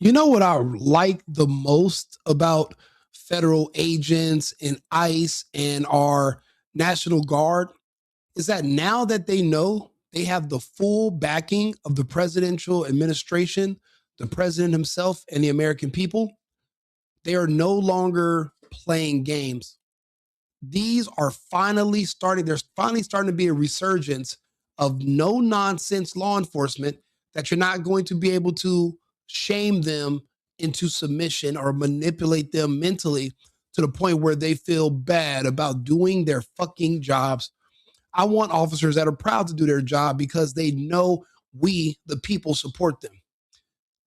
You know what I like the most about federal agents and ICE and our National Guard is that now that they know they have the full backing of the presidential administration, the president himself, and the American people, they are no longer playing games. These are finally starting, there's finally starting to be a resurgence of no nonsense law enforcement that you're not going to be able to shame them into submission or manipulate them mentally to the point where they feel bad about doing their fucking jobs. I want officers that are proud to do their job because they know we, the people, support them.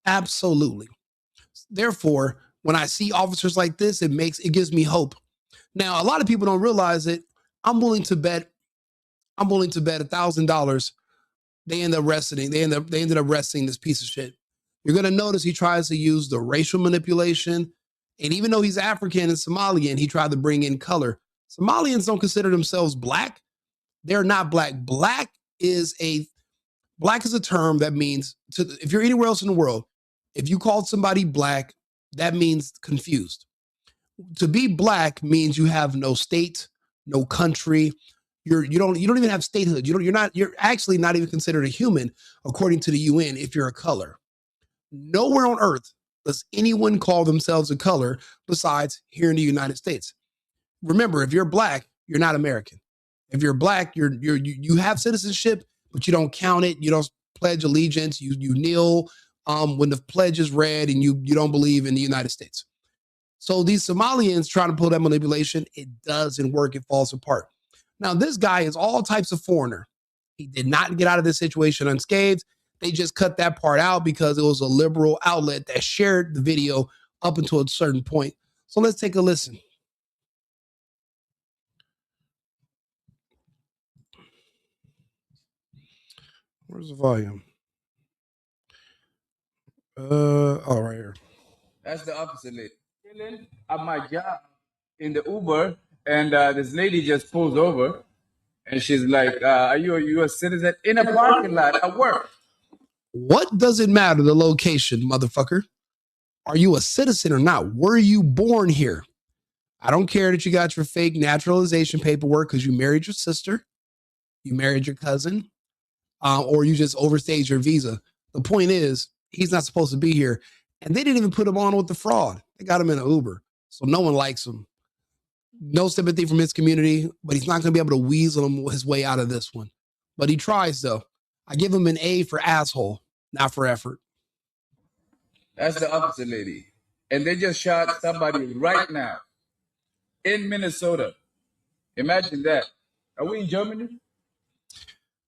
Absolutely. Therefore, when I see officers like this, it gives me hope. Now, a lot of people don't realize it. I'm willing to bet $1,000 they ended up arresting this piece of shit. You're gonna notice he tries to use the racial manipulation, and even though he's African and Somalian, he tried to bring in color. Somalians don't consider themselves black. They're not black. Black is a term that means if you're anywhere else in the world, if you called somebody black, that means confused. To be black means you have no state, no country. You don't even have statehood. You're actually not even considered a human according to the UN if you're a color. Nowhere on earth does anyone call themselves a color besides here in the United States. Remember, if you're black, you're not American. If you're black, you have citizenship, but you don't count it. You don't pledge allegiance. You kneel when the pledge is read, and you don't believe in the United States. So these Somalians trying to pull that manipulation, it doesn't work. It falls apart. Now, this guy is all types of foreigner. He did not get out of this situation unscathed. They just cut that part out because it was a liberal outlet that shared the video up until a certain point. So let's take a listen. Where's the volume? Right here. That's the opposite lady. At my job in the Uber, and this lady just pulls over, and she's like, are you a U.S. citizen? In a parking lot at work. What does it matter, the location, motherfucker? Are you a citizen or not? Were you born here? I don't care that you got your fake naturalization paperwork because you married your sister, you married your cousin, or you just overstayed your visa. The point is, he's not supposed to be here. And they didn't even put him on with the fraud. They got him in an Uber. So no one likes him. No sympathy from his community, but he's not going to be able to weasel his way out of this one. But he tries, though. I give him an A for asshole, not for effort. That's the opposite lady. And they just shot somebody right now in Minnesota. Imagine that. Are we in Germany?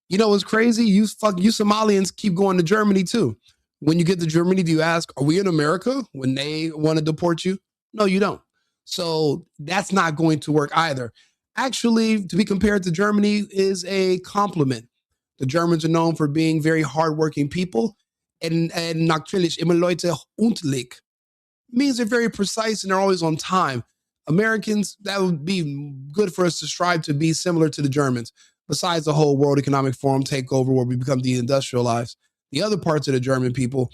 You know what's crazy? You Somalians keep going to Germany too. When you get to Germany, do you ask, are we in America when they want to deport you? No, you don't. So that's not going to work either. Actually, to be compared to Germany is a compliment. The Germans are known for being very hardworking people. And natürlich immer Leute pünktlich means they're very precise and they're always on time. Americans, that would be good for us to strive to be similar to the Germans. Besides the whole World Economic Forum takeover where we become deindustrialized, the other parts of the German people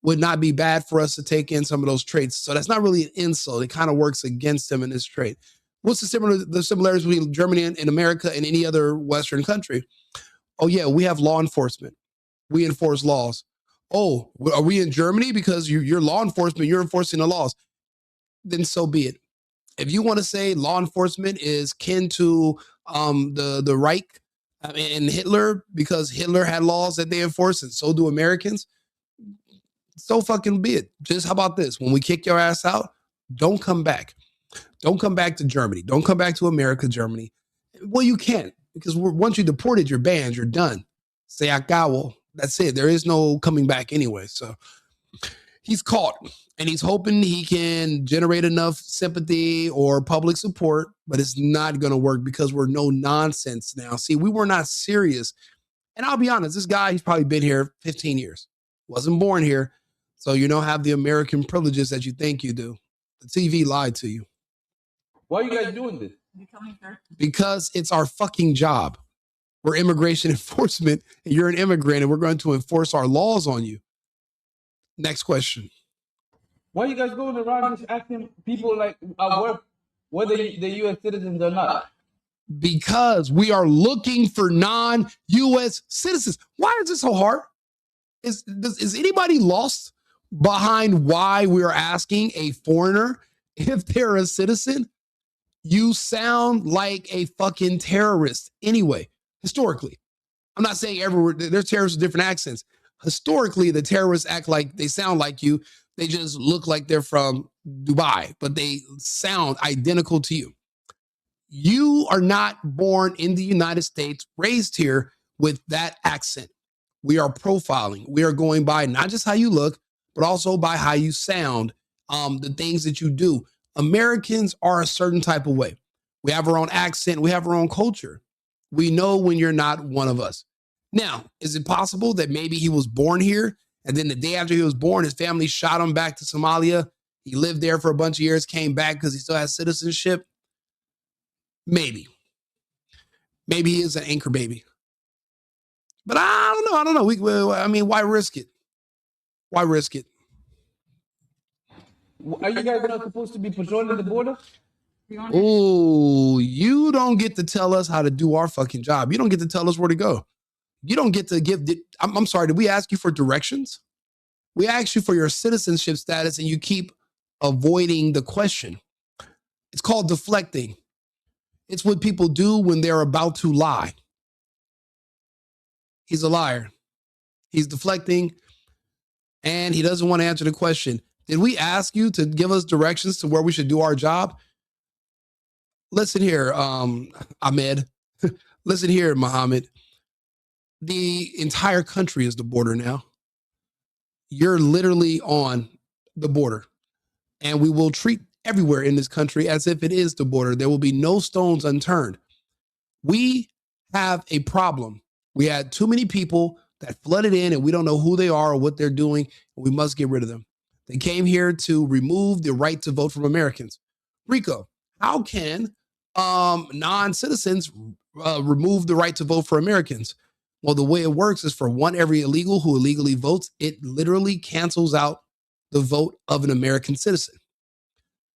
would not be bad for us to take in some of those traits. So that's not really an insult. It kind of works against them in this trait. What's the similarities between Germany and America and any other Western country? Oh, yeah, we have law enforcement. We enforce laws. Oh, are we in Germany? Because you're law enforcement, you're enforcing the laws. Then so be it. If you want to say law enforcement is kin to the Reich and Hitler because Hitler had laws that they enforce and so do Americans, so fucking be it. Just how about this? When we kick your ass out, don't come back. Don't come back to Germany. Don't come back to America, Germany. Well, you can't because once you're deported, you're banned. You're done. Se acabó. That's it. There is no coming back anyway. So he's caught and he's hoping he can generate enough sympathy or public support, but it's not going to work because we're no nonsense now. See, we were not serious. And I'll be honest, this guy, he's probably been here 15 years. Wasn't born here. So you don't have the American privileges that you think you do. The TV lied to you. Why are you guys doing this? Because it's our fucking job. We're immigration enforcement and you're an immigrant and we're going to enforce our laws on you. Next question. Why are you guys going around just asking people like at work whether the U.S. citizens or not? Because we are looking for non-U.S. citizens. Why is this so hard? Is anybody lost behind why we're asking a foreigner if they're a citizen? You sound like a fucking terrorist anyway, historically. I'm not saying everywhere, there's terrorists with different accents. Historically, the terrorists act like they sound like you. They just look like they're from Dubai, but they sound identical to you. You are not born in the United States, raised here with that accent. We are profiling. We are going by not just how you look, but also by how you sound, the things that you do. Americans are a certain type of way. We have our own accent. We have our own culture. We know when you're not one of us. Now, is it possible that maybe he was born here and then the day after he was born, his family shot him back to Somalia? He lived there for a bunch of years, came back because he still has citizenship? Maybe. Maybe he is an anchor baby. But I don't know. I mean, why risk it? Why risk it? Are you guys not supposed to be patrolling the border? Oh, you don't get to tell us how to do our fucking job. You don't get to tell us where to go. You don't get to give. I'm sorry. Did we ask you for directions? We asked you for your citizenship status, and you keep avoiding the question. It's called deflecting. It's what people do when they're about to lie. He's a liar. He's deflecting, and he doesn't want to answer the question. Did we ask you to give us directions to where we should do our job? Listen here, Ahmed. Listen here, Muhammad. The entire country is the border now. You're literally on the border, and we will treat everywhere in this country as if it is the border. There will be no stones unturned. We have a problem. We had too many people that flooded in, and we don't know who they are or what they're doing, and we must get rid of them. They came here to remove the right to vote from Americans. Rico, how can non-citizens remove the right to vote for Americans? Well, the way it works is for every illegal who illegally votes, it literally cancels out the vote of an American citizen.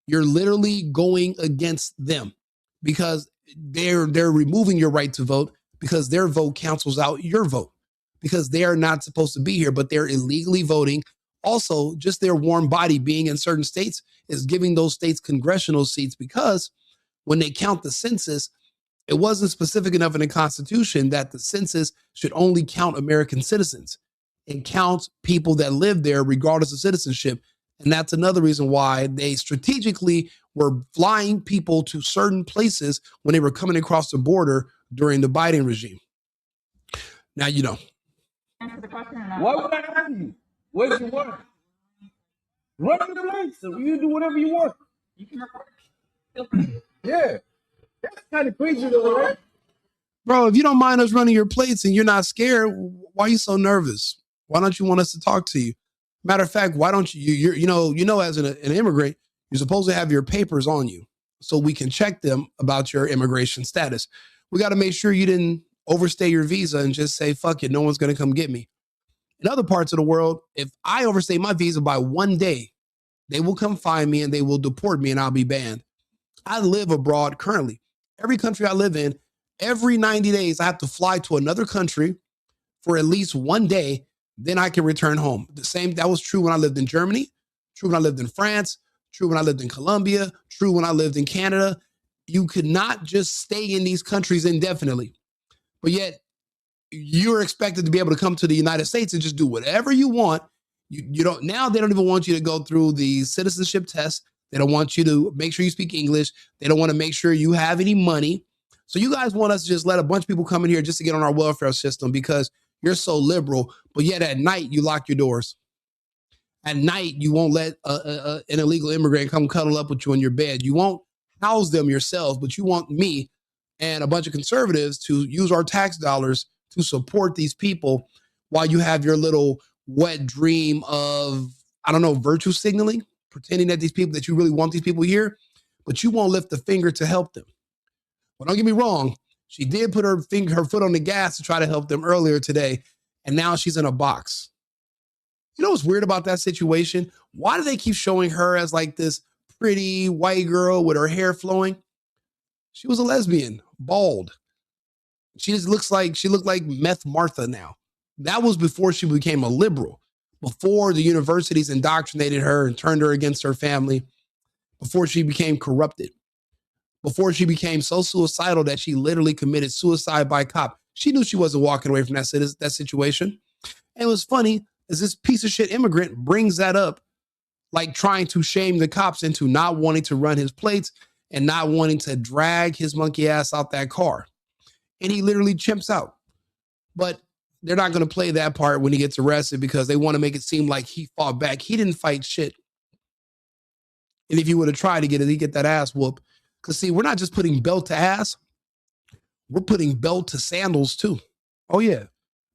You're literally going against them because they're removing your right to vote because their vote cancels out your vote because they are not supposed to be here, but they're illegally voting. Also, just their warm body being in certain states is giving those states congressional seats because when they count the census, it wasn't specific enough in the Constitution that the census should only count American citizens. It counts people that live there regardless of citizenship. And that's another reason why they strategically were flying people to certain places when they were coming across the border during the Biden regime. Now you know. Answer the question or not? Why would I ask you? Where's your work? Run the place. So you do whatever you want. You can record. Yeah. That's kind of crazy though, right? Bro, if you don't mind us running your plates and you're not scared, why are you so nervous? Why don't you want us to talk to you? Matter of fact, why don't you as an immigrant, you're supposed to have your papers on you so we can check them about your immigration status. We got to make sure you didn't overstay your visa and just say, fuck it, no one's going to come get me. In other parts of the world, if I overstay my visa by 1 day, they will come find me and they will deport me and I'll be banned. I live abroad currently. Every country I live in, every 90 days, I have to fly to another country for at least 1 day. Then I can return home. That was true when I lived in Germany, true when I lived in France, true when I lived in Colombia, true when I lived in Canada. You could not just stay in these countries indefinitely. But yet you're expected to be able to come to the United States and just do whatever you want. You don't, now they don't even want you to go through the citizenship test. They don't want you to make sure you speak English. They don't want to make sure you have any money. So you guys want us to just let a bunch of people come in here just to get on our welfare system because you're so liberal, but yet at night you lock your doors. At night, you won't let an illegal immigrant come cuddle up with you in your bed. You won't house them yourself, but you want me and a bunch of conservatives to use our tax dollars to support these people while you have your little wet dream of, virtue signaling, pretending that you really want these people here, but you won't lift a finger to help them. Well, don't get me wrong. She did put her foot on the gas to try to help them earlier today, and now she's in a box. You know what's weird about that situation? Why do they keep showing her as like this pretty white girl with her hair flowing? She was a lesbian, bald. She looked like Meth Martha now. That was before she became a liberal, before the universities indoctrinated her and turned her against her family, before she became corrupted, before she became so suicidal that she literally committed suicide by cop. She knew she wasn't walking away from that situation. And it was funny as this piece of shit immigrant brings that up, like trying to shame the cops into not wanting to run his plates and not wanting to drag his monkey ass out that car. And he literally chimps out. But they're not going to play that part when he gets arrested because they want to make it seem like he fought back. He didn't fight shit. And if he would have tried to get that ass whoop. Because see, we're not just putting belt to ass. We're putting belt to sandals too. Oh yeah.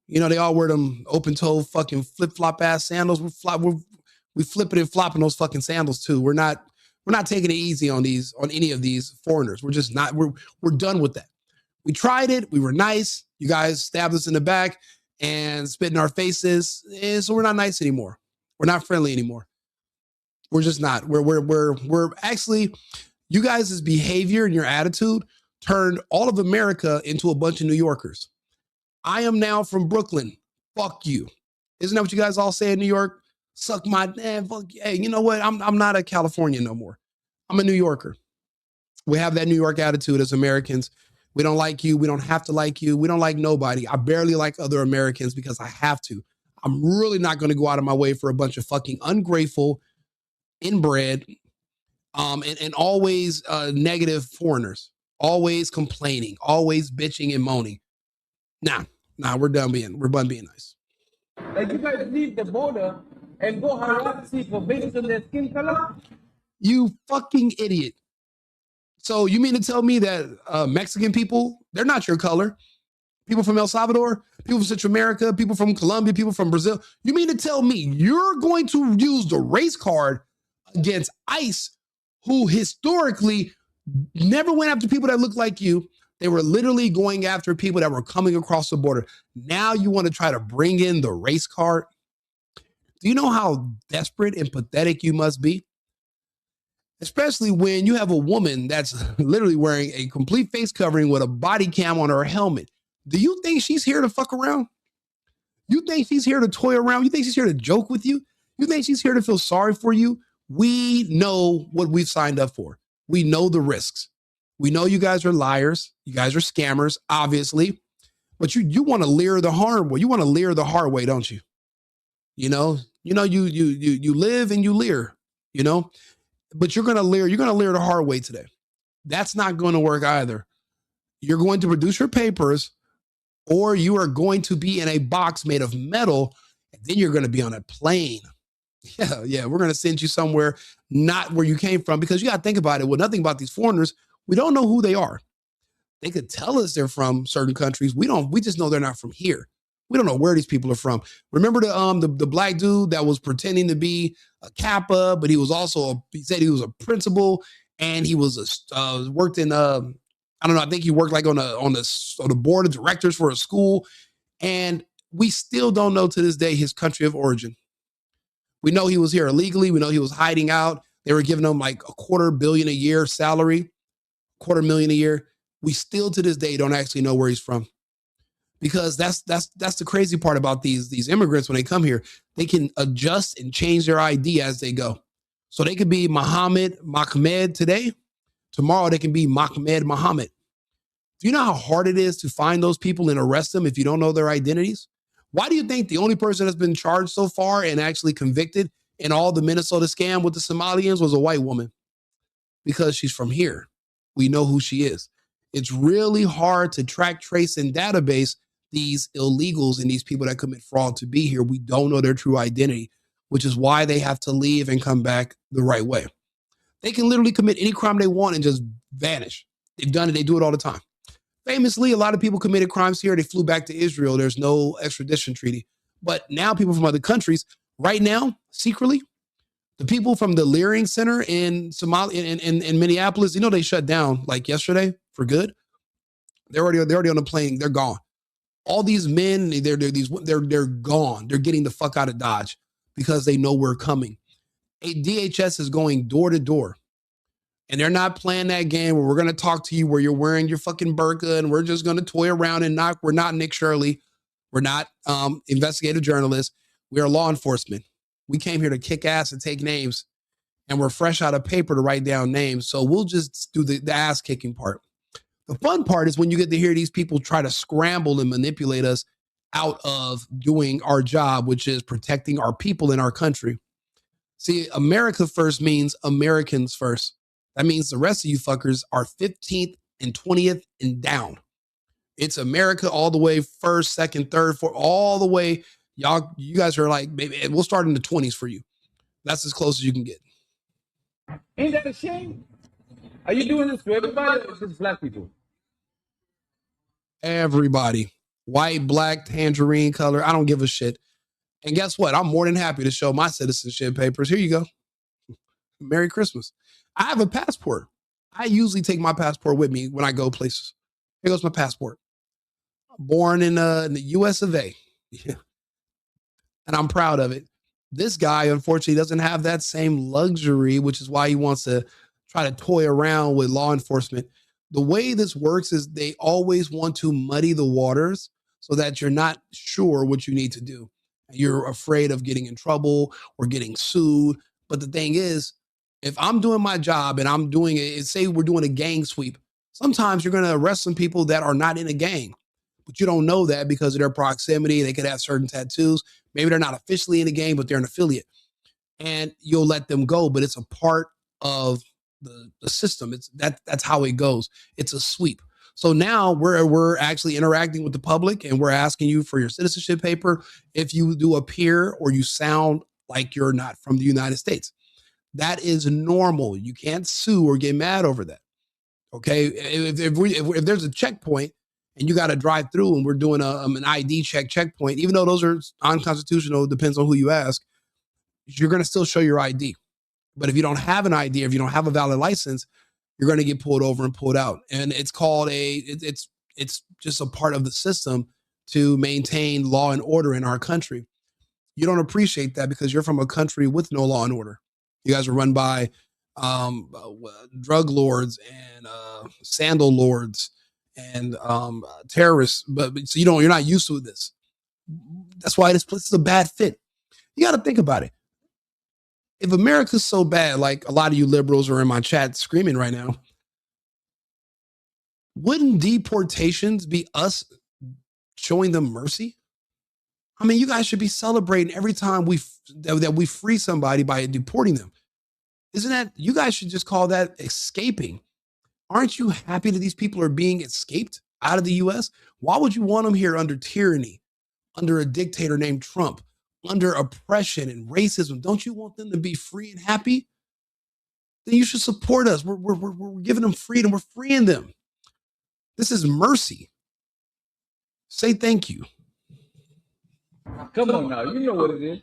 You know, they all wear them open toe fucking flip-flop ass sandals. We flipping and flopping those fucking sandals too. We're not taking it easy on any of these foreigners. We're just not, we're done with that. We tried it. We were nice. You guys stabbed us in the back and spit in our faces. And so we're not nice anymore. We're not friendly anymore. We're just not. We're actually, you guys' behavior and your attitude turned all of America into a bunch of New Yorkers. I am now from Brooklyn. Fuck you. Isn't that what you guys all say in New York? Suck my fuck. Hey, you know what? I'm not a Californian no more. I'm a New Yorker. We have that New York attitude as Americans. We don't like you. We don't have to like you. We don't like nobody. I barely like other Americans because I have to. I'm really not going to go out of my way for a bunch of fucking ungrateful, inbred, and always negative foreigners, always complaining, always bitching and moaning. Nah, we're done being nice. Like you guys leave the border and go harass people based on their skin color? You fucking idiot. So you mean to tell me that Mexican people, they're not your color? People from El Salvador, people from Central America, people from Colombia, people from Brazil. You mean to tell me you're going to use the race card against ICE, who historically never went after people that look like you? They were literally going after people that were coming across the border. Now you want to try to bring in the race card? Do you know how desperate and pathetic you must be? Especially when you have a woman that's literally wearing a complete face covering with a body cam on her helmet. Do you think she's here to fuck around? You think she's here to toy around? You think she's here to joke with you? You think she's here to feel sorry for you? We know what we've signed up for. We know the risks. We know you guys are liars. You guys are scammers, obviously. But you want to leer the hard way. You want to leer the hard way, don't you? You live and you leer, but you're going to leer the hard way today. That's not going to work either. You're going to produce your papers, or you are going to be in a box made of metal, and then you're going to be on a plane. Yeah, we're going to send you somewhere not where you came from, because you got to think about it. Well, nothing about these foreigners. We don't know who they are. They could tell us they're from certain countries. We just know they're not from here. We don't know where these people are from. Remember the black dude that was pretending to be a Kappa, but he was also he said he was a principal, and he was worked in I don't know. I think he worked like on the board of directors for a school, and we still don't know to this day his country of origin. We know he was here illegally. We know he was hiding out. They were giving him like $250 million a year salary, $250,000 a year. We still to this day don't actually know where he's from. Because that's the crazy part about these immigrants when they come here. They can adjust and change their ID as they go. So they could be Mahmed today. Tomorrow they can be Mohammed. Do you know how hard it is to find those people and arrest them if you don't know their identities? Why do you think the only person that's been charged so far and actually convicted in all the Minnesota scam with the Somalians was a white woman? Because she's from here. We know who she is. It's really hard to track, trace, and database these illegals and these people that commit fraud to be here. We don't know their true identity, which is why they have to leave and come back the right way. They can literally commit any crime they want and just vanish. They've done it. They do it all the time. Famously, a lot of people committed crimes here. They flew back to Israel. There's no extradition treaty. But now people from other countries, right now, secretly, the people from the Leering Center in Minneapolis, they shut down like yesterday for good. They're already on the plane. They're gone. All these men, they're gone. They're getting the fuck out of Dodge because they know we're coming. DHS is going door to door. And they're not playing that game where we're going to talk to you where you're wearing your fucking burqa and we're just going to toy around and knock. We're not Nick Shirley. We're not investigative journalists. We are law enforcement. We came here to kick ass and take names, and we're fresh out of paper to write down names. So we'll just do the ass kicking part. The fun part is when you get to hear these people try to scramble and manipulate us out of doing our job, which is protecting our people in our country. See, America first means Americans first. That means the rest of you fuckers are 15th and 20th and down. It's America all the way first, second, third, fourth, all the way. You guys are like, maybe we'll start in the 20s for you. That's as close as you can get. Ain't that a shame? Are you doing this to everybody or just black people? Everybody. White, black, tangerine color. I don't give a shit. And guess what? I'm more than happy to show my citizenship papers. Here you go. Merry Christmas. I have a passport. I usually take my passport with me when I go places. Here goes my passport. Born in the US of A. Yeah. And I'm proud of it. This guy, unfortunately, doesn't have that same luxury, which is why he wants to try to toy around with law enforcement. The way this works is they always want to muddy the waters so that you're not sure what you need to do. You're afraid of getting in trouble or getting sued. But the thing is, if I'm doing my job and I'm doing it, say we're doing a gang sweep, sometimes you're going to arrest some people that are not in a gang. But you don't know that because of their proximity. They could have certain tattoos. Maybe they're not officially in the gang, but they're an affiliate. And you'll let them go, but it's a part of the system. That's how it goes. It's a sweep. So now we're actually interacting with the public and we're asking you for your citizenship paper if you do appear or you sound like you're not from the United States. That is normal. You can't sue or get mad over that. Okay. If there's a checkpoint and you got to drive through and we're doing an ID checkpoint, even though those are unconstitutional, depends on who you ask, you're going to still show your ID. But if you don't have an ID, if you don't have a valid license, you're going to get pulled over and pulled out. And it's called it's just a part of the system to maintain law and order in our country. You don't appreciate that because you're from a country with no law and order. You guys are run by drug lords and sandal lords and terrorists, but so you're not used to this. That's why this place is a bad fit. You got to think about it. If America's so bad, like a lot of you liberals are in my chat screaming right now, wouldn't deportations be us showing them mercy? I mean, you guys should be celebrating every time that we free somebody by deporting them. Isn't that, you guys should just call that escaping. Aren't you happy that these people are being escaped out of the US? Why would you want them here under tyranny, under a dictator named Trump, under oppression and racism? Don't you want them to be free and happy? Then you should support us. We're giving them freedom. We're freeing them. This is mercy. Say thank you. Come on now, you know what it is.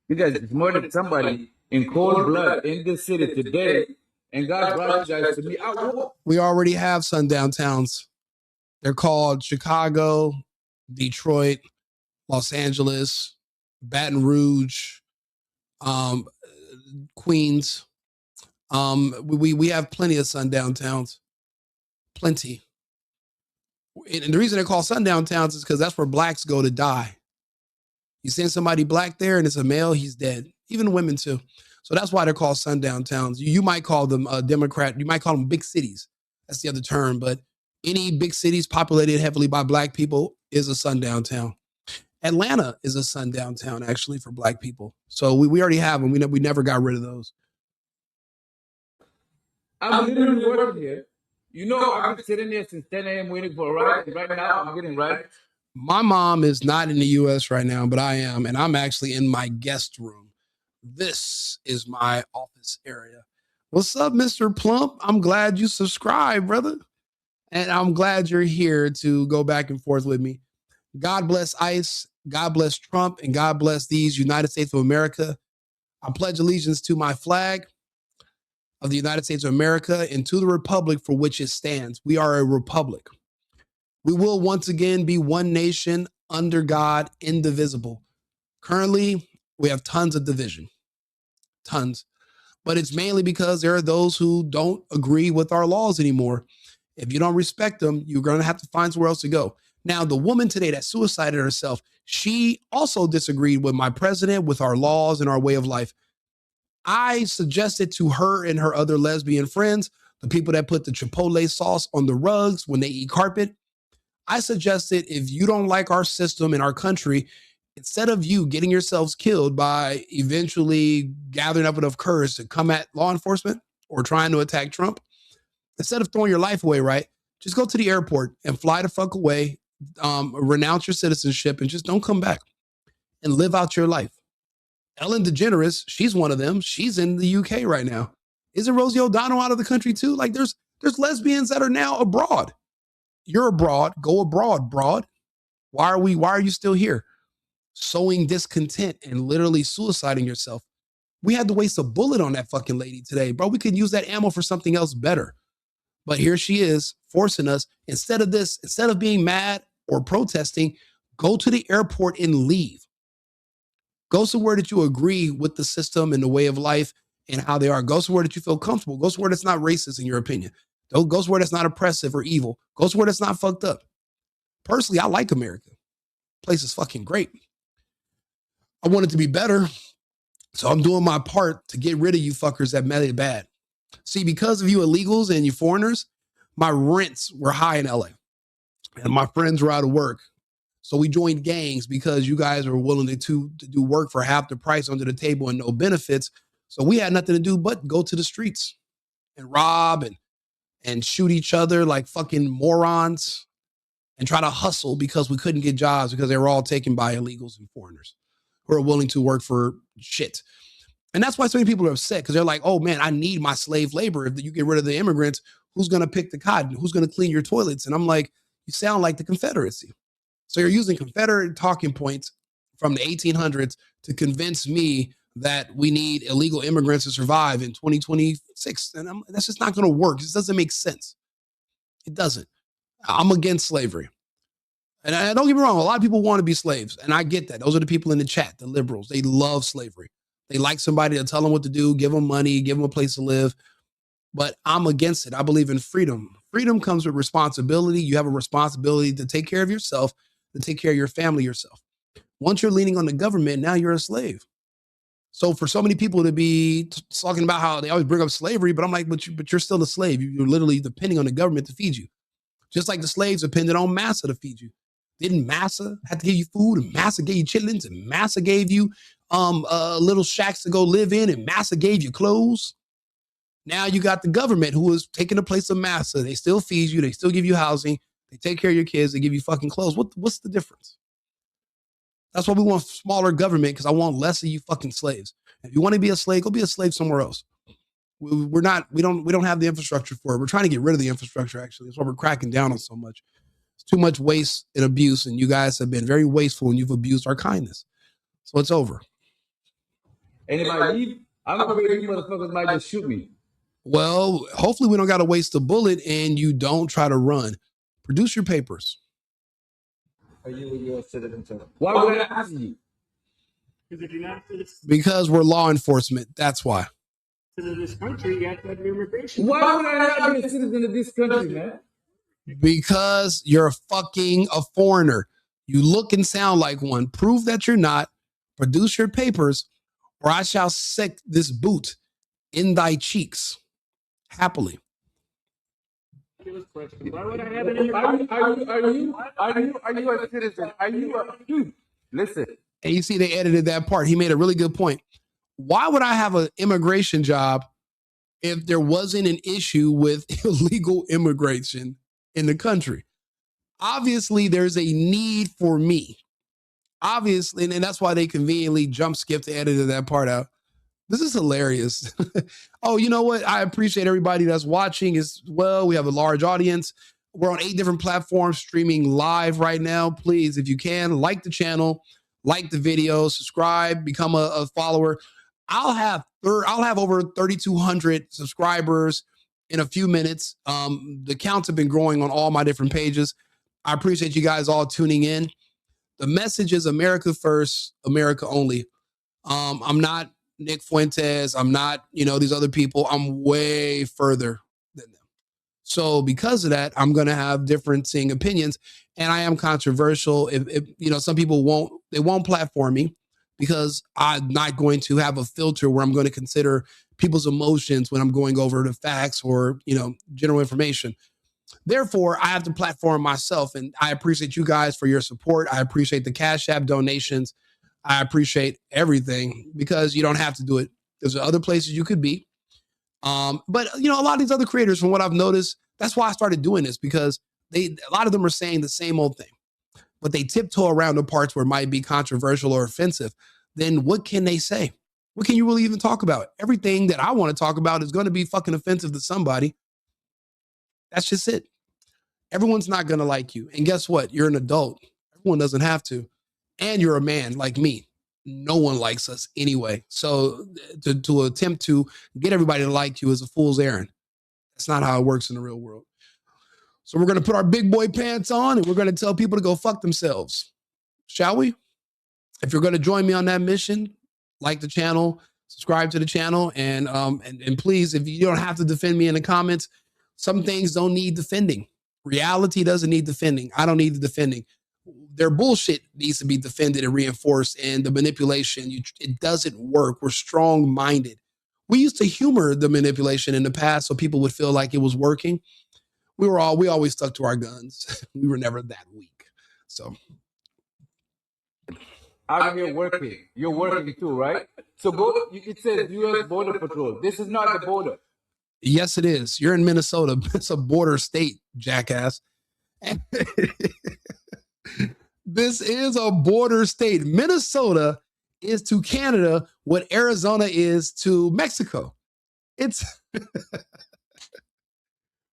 You guys murdered somebody in cold blood in this city today, and God brought you guys to me. We already have sundown towns. They're called Chicago, Detroit, Los Angeles, Baton Rouge, Queens. We have plenty of sundown towns. Plenty. And the reason they're called sundown towns is because that's where blacks go to die. You send somebody black there and it's a male, he's dead. Even women too. So that's why they're called sundown towns. You might call them Democrat. You might call them big cities. That's the other term. But any big cities populated heavily by black people is a sundown town. Atlanta is a sundown town, actually, for black people. So we already have them. We never got rid of those. I'm literally working here. You know, I've been sitting there since 10 a.m. waiting for a ride. And right now, I'm getting rides. My mom is not in the U.S. right now, but I am. And I'm actually in my guest room. This is my office area. What's up, Mr. Plump? I'm glad you subscribed, brother. And I'm glad you're here to go back and forth with me. God bless ICE. God bless Trump. And God bless these United States of America. I pledge allegiance to my flag of the United States of America and to the republic for which it stands. We are a republic. We will once again be one nation under God, indivisible. Currently, we have tons of division. tons. But it's mainly because there are those who don't agree with our laws anymore. If you don't respect them, you're going to have to find somewhere else to go. Now, the woman today that suicided herself, she also disagreed with my president, with our laws and our way of life. I suggested to her and her other lesbian friends, the people that put the Chipotle sauce on the rugs when they eat carpet, I suggested if you don't like our system in our country, instead of you getting yourselves killed by eventually gathering up enough courage to come at law enforcement or trying to attack Trump, instead of throwing your life away, right? Just go to the airport and fly the fuck away, renounce your citizenship, and just don't come back and live out your life. Ellen DeGeneres, she's one of them. She's in the UK right now. Isn't Rosie O'Donnell out of the country too? Like there's lesbians that are now abroad. You're abroad, go abroad, broad. Why are you still here? Sowing discontent and literally suiciding yourself. We had to waste a bullet on that fucking lady today, bro. We could use that ammo for something else better. But here she is forcing us, instead of being mad or protesting, go to the airport and leave. Go somewhere that you agree with the system and the way of life and how they are. Go somewhere that you feel comfortable. Go somewhere that's not racist in your opinion. Go somewhere that's not oppressive or evil. Go somewhere that's not fucked up. Personally, I like America. The place is fucking great. I want it to be better. So I'm doing my part to get rid of you fuckers that made it bad. See, because of you illegals and you foreigners, my rents were high in LA and my friends were out of work. So we joined gangs because you guys were willing to do work for half the price under the table and no benefits. So we had nothing to do but go to the streets and rob and shoot each other like fucking morons and try to hustle because we couldn't get jobs because they were all taken by illegals and foreigners who are willing to work for shit. And that's why so many people are upset because they're like, oh man, I need my slave labor. If you get rid of the immigrants, who's going to pick the cotton? Who's going to clean your toilets? And I'm like, you sound like the Confederacy. So you're using Confederate talking points from the 1800s to convince me that we need illegal immigrants to survive in 2026. And that's just not going to work. This doesn't make sense. It doesn't. I'm against slavery. And don't get me wrong, a lot of people want to be slaves. And I get that. Those are the people in the chat, the liberals. They love slavery. They like somebody to tell them what to do, give them money, give them a place to live. But I'm against it. I believe in freedom. Freedom comes with responsibility. You have a responsibility to take care of yourself, to take care of your family yourself. Once you're leaning on the government, now you're a slave. So for so many people to be talking about how they always bring up slavery, but I'm like, but you're still a slave. You're literally depending on the government to feed you. Just like the slaves depended on Massa to feed you. Didn't Massa have to give you food, and Massa gave you chitlins, and Massa gave you little shacks to go live in, and Massa gave you clothes? Now you got the government who is taking the place of Massa. They still feed you. They still give you housing. They take care of your kids. They give you fucking clothes. What's the difference? That's why we want smaller government, because I want less of you fucking slaves. If you want to be a slave, go be a slave somewhere else. We don't have the infrastructure for it. We're trying to get rid of the infrastructure, actually. That's why we're cracking down on so much. It's too much waste and abuse, and you guys have been very wasteful and you've abused our kindness. So it's over. Anybody leave? I'm afraid you motherfuckers might just shoot me. Well, hopefully we don't got to waste a bullet and you don't try to run. Produce your papers. Are you a U.S. citizen? Why would I ask you? Because we're law enforcement. That's why. In this country, you have to have your immigration. Why would I not be a citizen of this country, man? Because you're a foreigner. You look and sound like one. Prove that you're not. Produce your papers, or I shall sick this boot in thy cheeks. Happily. Why would I have an Are you a citizen? Are you a dude? Listen. And you see, they edited that part. He made a really good point. Why would I have an immigration job if there wasn't an issue with illegal immigration in the country? Obviously, there's a need for me. Obviously, and that's why they conveniently jump skipped the edited that part out. This is hilarious. Oh, you know what? I appreciate everybody that's watching as well. We have a large audience. We're on 8 different platforms streaming live right now. Please, if you can, like the channel, like the video, subscribe, become a follower. I'll have over 3,200 subscribers in a few minutes. The counts have been growing on all my different pages. I appreciate you guys all tuning in. The message is America first, America only. I'm not Nick Fuentes. I'm not, these other people. I'm way further than them. So because of that, I'm going to have differing opinions, and I am controversial. If some people won't platform me because I'm not going to have a filter where I'm going to consider people's emotions when I'm going over the facts or, general information. Therefore, I have to platform myself, and I appreciate you guys for your support. I appreciate the Cash App donations. I appreciate everything because you don't have to do it. There's other places you could be. But a lot of these other creators, from what I've noticed, that's why I started doing this, because a lot of them are saying the same old thing, but they tiptoe around the parts where it might be controversial or offensive. Then what can they say? What can you really even talk about? Everything that I want to talk about is going to be fucking offensive to somebody. That's just it. Everyone's not going to like you. And guess what? You're an adult. Everyone doesn't have to. And you're a man like me. No one likes us anyway. So to attempt to get everybody to like you is a fool's errand. That's not how it works in the real world. So we're going to put our big boy pants on and we're going to tell people to go fuck themselves. Shall we? If you're going to join me on that mission, like the channel, subscribe to the channel, and please, if you don't have to defend me in the comments, some things don't need defending. Reality doesn't need defending. I don't need the defending. Their bullshit needs to be defended and reinforced, and the manipulation, it doesn't work. We're strong-minded. We used to humor the manipulation in the past so people would feel like it was working. We always stuck to our guns. We were never that weak. So out here working. You're working too, right? So it says U.S. Border Patrol. This is not the border. Yes, it is. You're in Minnesota. It's a border state, jackass. This is a border state. Minnesota is to Canada what Arizona is to Mexico. It's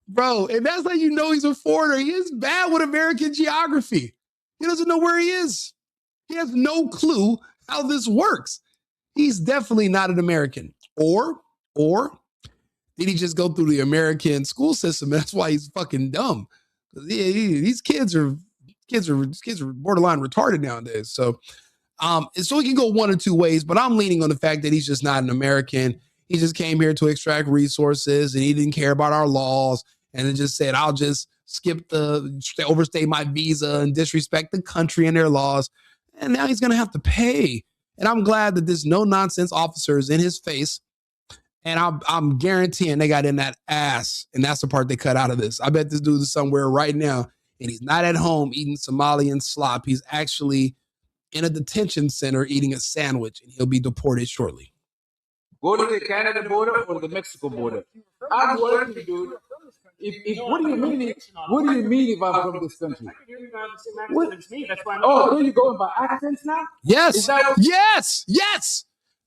bro, and that's how you know he's a foreigner. He is bad with American geography. He doesn't know where he is. He has no clue how this works. He's definitely not an American. Or did he just go through the American school system? That's why he's fucking dumb. These kids are borderline retarded nowadays. So he can go one or two ways, but I'm leaning on the fact that he's just not an American. He just came here to extract resources and he didn't care about our laws. And it just said, I'll just overstay my visa and disrespect the country and their laws. And now he's going to have to pay. And I'm glad that this no nonsense officer is in his face. And I'm guaranteeing they got in that ass. And that's the part they cut out of this. I bet this dude is somewhere right now and he's not at home eating Somalian slop. He's actually in a detention center eating a sandwich, and he'll be deported shortly. Go to the Canada border or the Mexico border. I'm working, dude. What do you mean? What do you mean if I'm from this country? Oh, so you're going by accents now? Yes. Yes.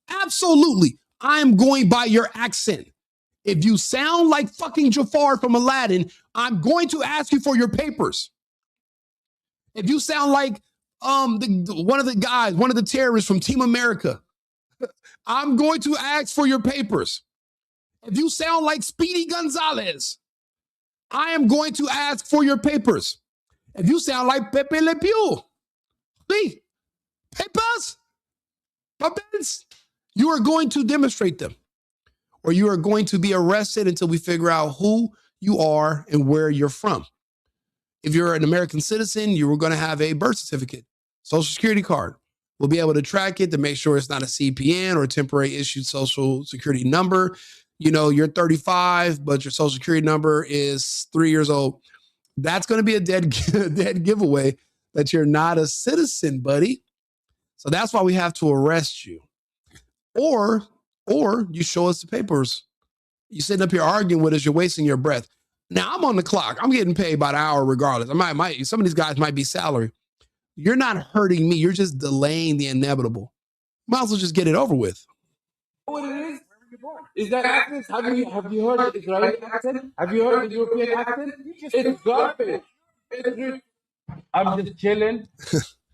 Absolutely. I'm going by your accent. If you sound like fucking Jafar from Aladdin, I'm going to ask you for your papers. If you sound like one of the terrorists from Team America, I'm going to ask for your papers. If you sound like Speedy Gonzalez, I am going to ask for your papers. If you sound like Pepe Le Pew, papers, you are going to demonstrate them, or you are going to be arrested until we figure out who you are and where you're from. If you're an American citizen, you are going to have a birth certificate, social security card. We'll be able to track it to make sure it's not a CPN or a temporary issued social security number. You're 35, but your social security number is 3 years old. That's going to be a dead giveaway that you're not a citizen, buddy. So that's why we have to arrest you. Or you show us the papers. You're sitting up here arguing with us. You're wasting your breath. Now I'm on the clock. I'm getting paid by the hour regardless. Some of these guys might be salary. You're not hurting me. You're just delaying the inevitable. Might as well just get it over with. What it is? Is that accent? Have you heard the Israeli accent? Have you heard the European accent? It's garbage. I'm just chilling.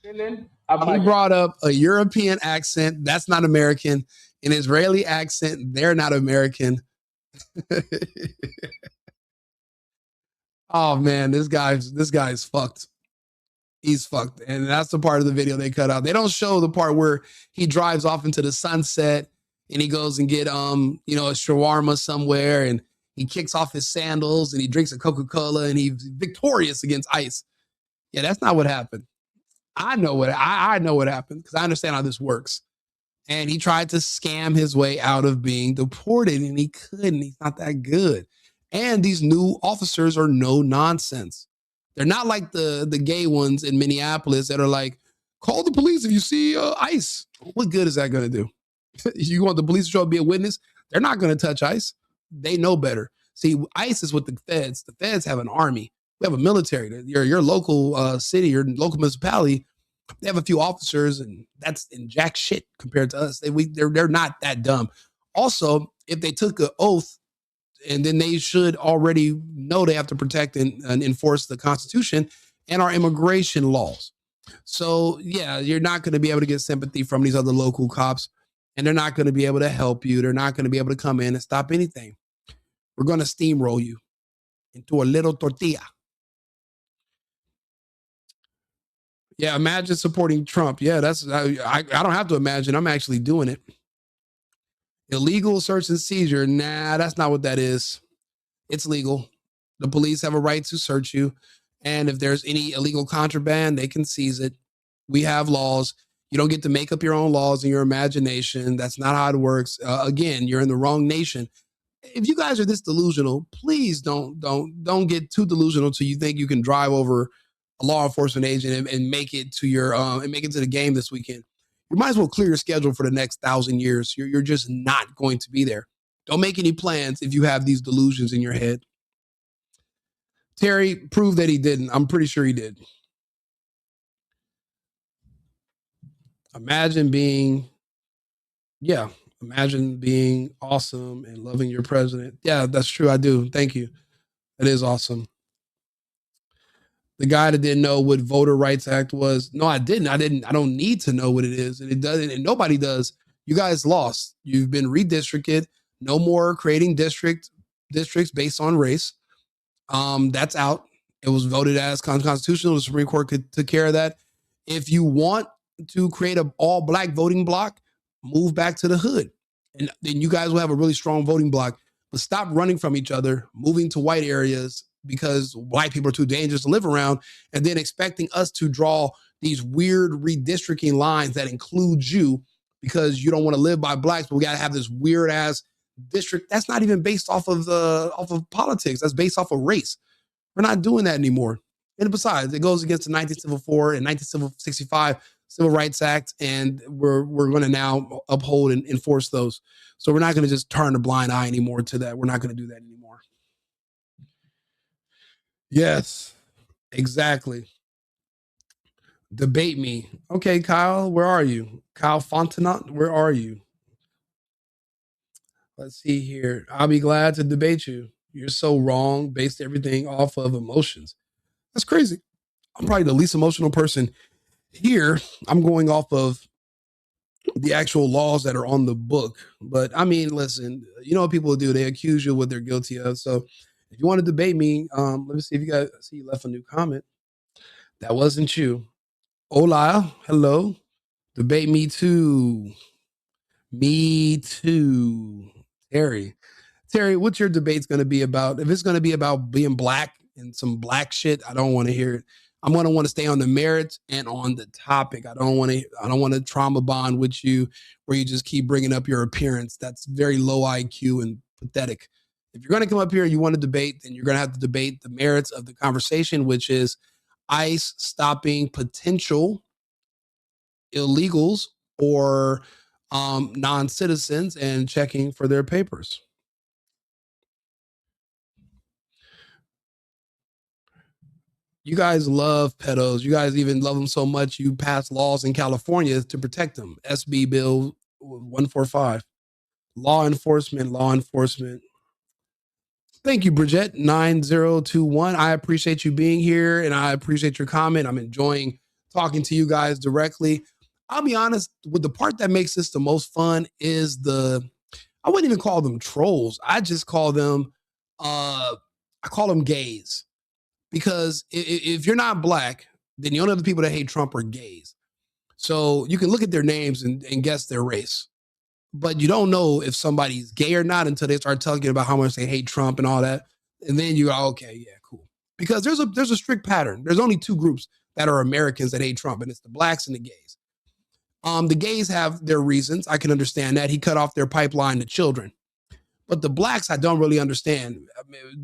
He brought up a European accent. That's not American. An Israeli accent. They're not American. Oh man, this guy's fucked. He's fucked. And that's the part of the video they cut out. They don't show the part where he drives off into the sunset and he goes and get a shawarma somewhere, and he kicks off his sandals and he drinks a Coca-Cola and he's victorious against ICE. Yeah, that's not what happened. I know what happened because I understand how this works. And he tried to scam his way out of being deported, and he couldn't. He's not that good. And these new officers are no nonsense. They're not like the gay ones in Minneapolis that are like, call the police if you see ICE. What good is that going to do? You want the police to show up be a witness? They're not going to touch ICE. They know better. See, ICE is with the feds. The feds have an army. We have a military. Your local city, your local municipality, they have a few officers, and that's in jack shit compared to us. They're not that dumb. Also, if they took an oath, and then they should already know they have to protect and enforce the Constitution and our immigration laws. So yeah, you're not going to be able to get sympathy from these other local cops, and they're not going to be able to help you. They're not going to be able to come in and stop anything. We're going to steamroll you into a little tortilla. Yeah, imagine supporting Trump. Yeah, I don't have to imagine. I'm actually doing it. Illegal search and seizure. Nah, that's not what that is. It's legal. The police have a right to search you. And if there's any illegal contraband, they can seize it. We have laws. You don't get to make up your own laws in your imagination. That's not how it works. Again, you're in the wrong nation. If you guys are this delusional, please don't get too delusional till you think you can drive over a law enforcement agent and make it to your and make it to the game this weekend. You might as well clear your schedule for the next 1,000 years. You're just not going to be there. Don't make any plans if you have these delusions in your head. Terry proved that he didn't. I'm pretty sure he did. Imagine being awesome and loving your president. Yeah, that's true. I do. Thank you. That is awesome. The guy that didn't know what Voter Rights Act was. No, I didn't. I don't need to know what it is. And it doesn't, and nobody does. You guys lost. You've been redistricted. No more creating districts based on race. That's out. It was voted as constitutional. The Supreme Court took care of that. If you want to create an all black voting block, move back to the hood. And then you guys will have a really strong voting block. But stop running from each other, moving to white areas because white people are too dangerous to live around, and then expecting us to draw these weird redistricting lines that include you because you don't want to live by blacks, but we got to have this weird ass district. That's not even based off of politics. That's based off of race. We're not doing that anymore. And besides, it goes against the 1964 and 1965 Civil Rights Act, and we're going to now uphold and enforce those. So we're not going to just turn a blind eye anymore to that. We're not going to do that anymore. Yes, exactly. Debate me. Okay, Kyle, where are you? Kyle Fontenot, where are you? Let's see here. I'll be glad to debate you. You're so wrong. Based everything off of emotions. That's crazy. I'm probably the least emotional person here. I'm going off of the actual laws that are on the book. But I mean, listen, you know what people do? They accuse you of what they're guilty of. So if you want to debate me, let me see if you guys see you left a new comment. That wasn't you. Hola, hello. Debate me too. Me too. Terry, what's your debate's going to be about? If it's going to be about being black and some black shit, I don't want to hear it. I'm going to want to stay on the merits and on the topic. I don't want to trauma bond with you where you just keep bringing up your appearance. That's very low IQ and pathetic. If you're going to come up here and you want to debate, then you're going to have to debate the merits of the conversation, which is ICE stopping potential illegals or non-citizens and checking for their papers. You guys love pedos. You guys even love them so much you pass laws in California to protect them. SB Bill 145. Law enforcement. Thank you, Bridget 9021. I appreciate you being here and I appreciate your comment. I'm enjoying talking to you guys directly. I'll be honest, with the part that makes this the most fun is I wouldn't even call them trolls. I just call them gays. Because if you're not black, then the only other people that hate Trump are gays. So you can look at their names and guess their race. but you don't know if somebody's gay or not until they start telling you about how much they hate Trump and all that. And then you go, okay, yeah, cool. Because there's a strict pattern. There's only two groups that are Americans that hate Trump, and it's the blacks and the gays. The gays have their reasons. I can understand that. He cut off their pipeline to children. But the blacks, I don't really understand,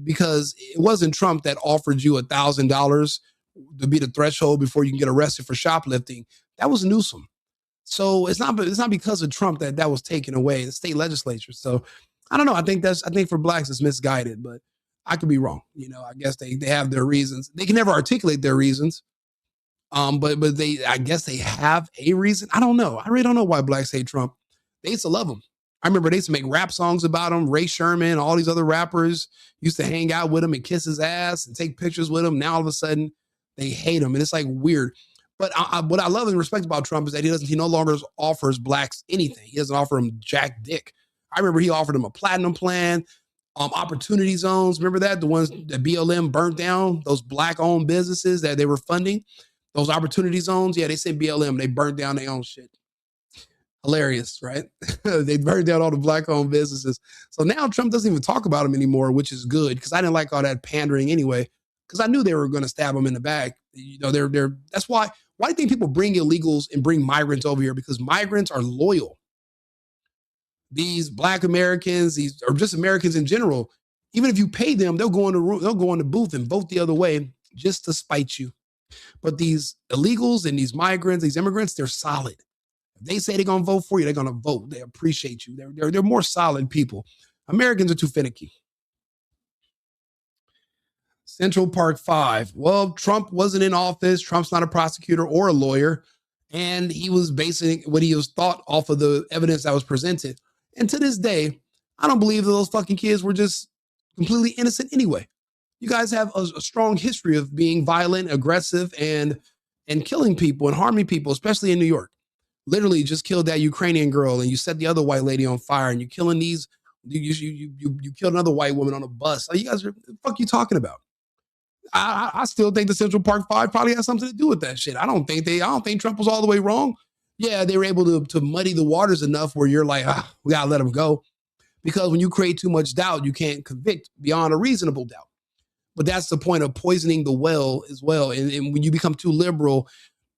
because it wasn't Trump that offered you $1,000 to be the threshold before you can get arrested for shoplifting. That was Newsom. So it's not because of Trump that was taken away, the state legislature. So I don't know. I think for blacks it's misguided, but I could be wrong. I guess they have their reasons. They can never articulate their reasons. But I guess they have a reason. I don't know. I really don't know why blacks hate Trump. They used to love him. I remember they used to make rap songs about him. Ray Sherman, all these other rappers used to hang out with him and kiss his ass and take pictures with him. Now all of a sudden they hate him, and it's like weird. But what I love and respect about Trump is that he no longer offers blacks anything. He doesn't offer them jack dick. I remember he offered them a platinum plan, opportunity zones. Remember that? The ones that BLM burnt down, those black-owned businesses that they were funding, those opportunity zones. Yeah, they said BLM. They burnt down their own shit. Hilarious, right? They burned down all the black-owned businesses. So now Trump doesn't even talk about them anymore, which is good, because I didn't like all that pandering anyway, because I knew they were going to stab him in the back. That's why. Why do you think people bring illegals and bring migrants over here? Because migrants are loyal. These black Americans, or just Americans in general, even if you pay them, they'll go in the booth and vote the other way just to spite you. But these illegals and these migrants, these immigrants, they're solid. If they say they're gonna vote for you, they're gonna vote. They appreciate you. They're more solid people. Americans are too finicky. Central Park 5. Well, Trump wasn't in office. Trump's not a prosecutor or a lawyer. And he was basing what he was thought off of the evidence that was presented. And to this day, I don't believe that those fucking kids were just completely innocent anyway. You guys have a strong history of being violent, aggressive, and killing people and harming people, especially in New York. Literally just killed that Ukrainian girl, and you set the other white lady on fire, and you're killing these. You killed another white woman on a bus. You guys, what the fuck are you talking about? I still think the Central Park 5 probably has something to do with that shit. I don't think Trump was all the way wrong. Yeah, they were able to muddy the waters enough where you're like, we gotta let him go. Because when you create too much doubt, you can't convict beyond a reasonable doubt. But that's the point of poisoning the well as well. And when you become too liberal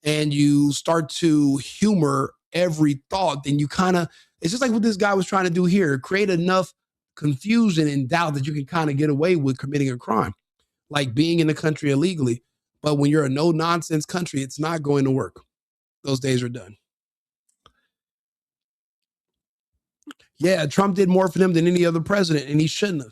and you start to humor every thought, then it's just like what this guy was trying to do here, create enough confusion and doubt that you can kind of get away with committing a crime, like being in the country illegally. But when you're a no-nonsense country, it's not going to work. Those days are done. Yeah, Trump did more for them than any other president, and he shouldn't have.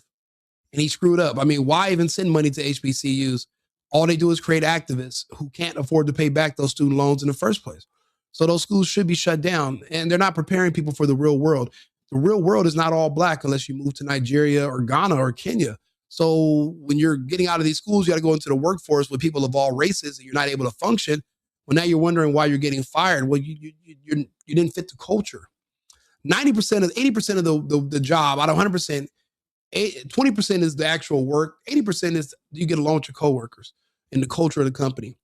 And he screwed up. I mean, why even send money to HBCUs? All they do is create activists who can't afford to pay back those student loans in the first place. So those schools should be shut down, and they're not preparing people for the real world. The real world is not all black unless you move to Nigeria or Ghana or Kenya. So when you're getting out of these schools, you got to go into the workforce with people of all races, and you're not able to function. Well, now you're wondering why you're getting fired. Well, you didn't fit the culture. 80% of the job out of 100%, 20% is the actual work. 80% is you get along with your coworkers and the culture of the company.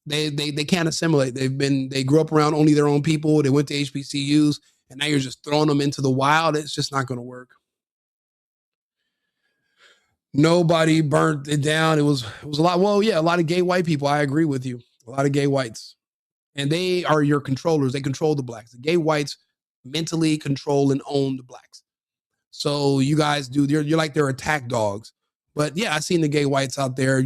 They can't assimilate. They grew up around only their own people. They went to HBCUs, and now you're just throwing them into the wild. It's just not going to work. Nobody burnt it down. It was a lot. Well, yeah, a lot of gay white people. I agree with you. A lot of gay whites, and they are your controllers. They control the blacks. The gay whites mentally control and own the blacks. So you guys you're like their attack dogs. But yeah, I seen the gay whites out there,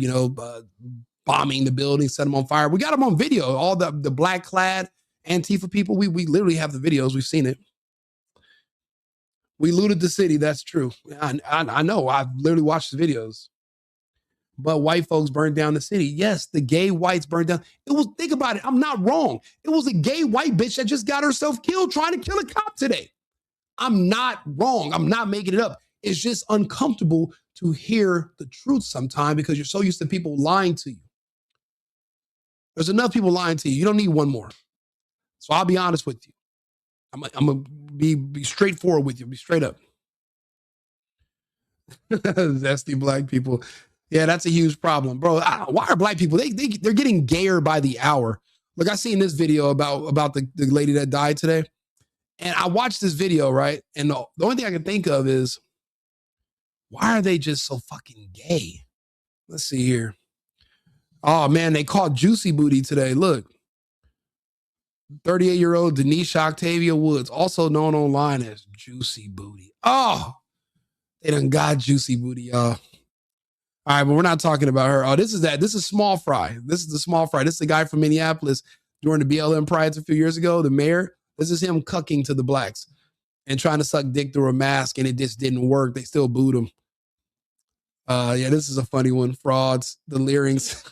bombing the building, set them on fire. We got them on video. All the black clad Antifa people. We literally have the videos. We've seen it. We looted the city. That's true. I know. I've literally watched the videos. But white folks burned down the city. Yes, the gay whites burned down. Think about it. I'm not wrong. It was a gay white bitch that just got herself killed trying to kill a cop today. I'm not wrong. I'm not making it up. It's just uncomfortable to hear the truth sometimes because you're so used to people lying to you. There's enough people lying to you. You don't need one more. So I'll be honest with you. I'm going to be straightforward with you. Be straight up. Zesty black people. Yeah, that's a huge problem, bro. Why are black people, they're getting gayer by the hour. Look, I seen this video about the lady that died today. And I watched this video, right? And the only thing I can think of is, why are they just so fucking gay? Let's see here. Oh man, they caught Juicy Booty today. Look, 38-year-old Denise Octavia Woods, also known online as Juicy Booty. Oh, they done got Juicy Booty, y'all. All right, but we're not talking about her. Oh, this is Small Fry. This is the Small Fry. This is the guy from Minneapolis during the BLM riots a few years ago, the mayor. This is him cucking to the blacks and trying to suck dick through a mask, and it just didn't work. They still booed him. Yeah, this is a funny one. Frauds, the Leerings.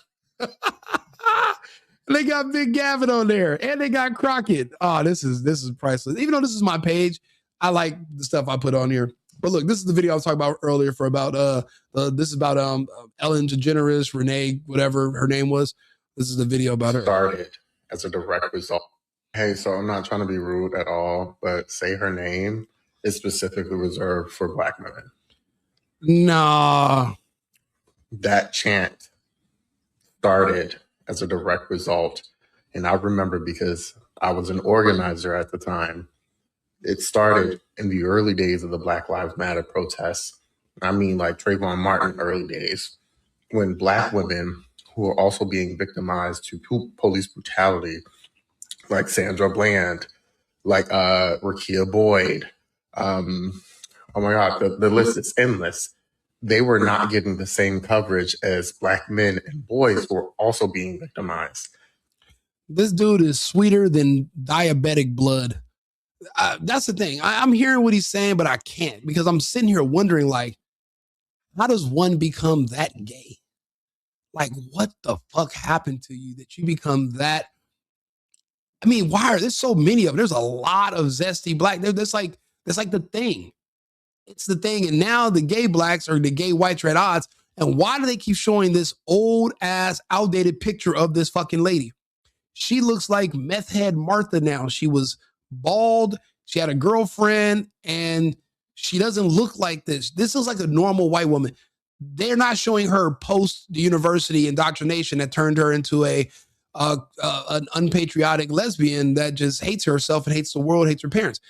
They got Big Gavin on there, and they got Crockett. Oh, this is priceless. Even though this is my page, I like the stuff I put on here. But look, this is the video I was talking about earlier this is about Ellen DeGeneres, Renee, whatever her name was. This is the video about her. Started as a direct result. Hey, so I'm not trying to be rude at all, but say her name is specifically reserved for Black women. Nah. That chant started as a direct result. And I remember because I was an organizer at the time. It started in the early days of the Black Lives Matter protests. I mean, like Trayvon Martin early days, when Black women who were also being victimized to police brutality, like Sandra Bland, like Rakia Boyd, oh my God, the list is endless. They were not getting the same coverage as Black men and boys who were also being victimized. This dude is sweeter than diabetic blood. That's the thing. I'm hearing what he's saying, but I can't, because I'm sitting here wondering, like, how does one become that gay? Like, what the fuck happened to you that you become that? I mean, why are there so many of them? There's a lot of zesty black. That's like the thing. It's the thing. And now the gay blacks are the gay whites are at odds. And why do they keep showing this old ass outdated picture of this fucking lady? She looks like meth head Martha now. She was bald. She had a girlfriend, and she doesn't look like this. This is like a normal white woman. They're not showing her post the university indoctrination that turned her into an unpatriotic lesbian that just hates herself and hates the world, hates her parents.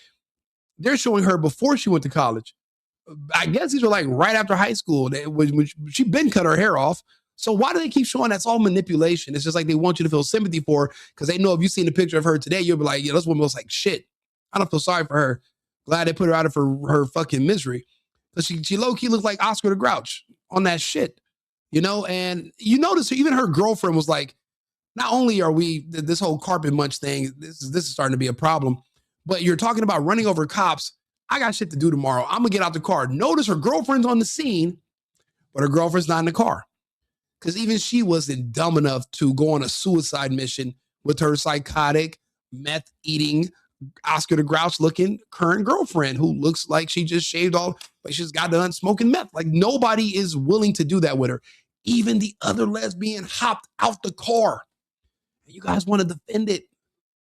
They're showing her before she went to college. I guess these are like right after high school. She'd been cut her hair off. So why do they keep showing that's all manipulation? It's just like they want you to feel sympathy for her, because they know if you've seen a picture of her today, you'll be like, yeah, this woman looks like shit. I don't feel sorry for her. Glad they put her out of her fucking misery. Because she low-key looked like Oscar the Grouch on that shit. You know, and you notice even her girlfriend was like, not only are we, this whole carpet munch thing, this is starting to be a problem, but you're talking about running over cops. I got shit to do tomorrow. I'm going to get out the car. Notice her girlfriend's on the scene, but her girlfriend's not in the car. Because even she wasn't dumb enough to go on a suicide mission with her psychotic, meth-eating, Oscar the Grouch-looking current girlfriend who looks like she just shaved all, like she's got done smoking meth. Like, nobody is willing to do that with her. Even the other lesbian hopped out the car. You guys want to defend it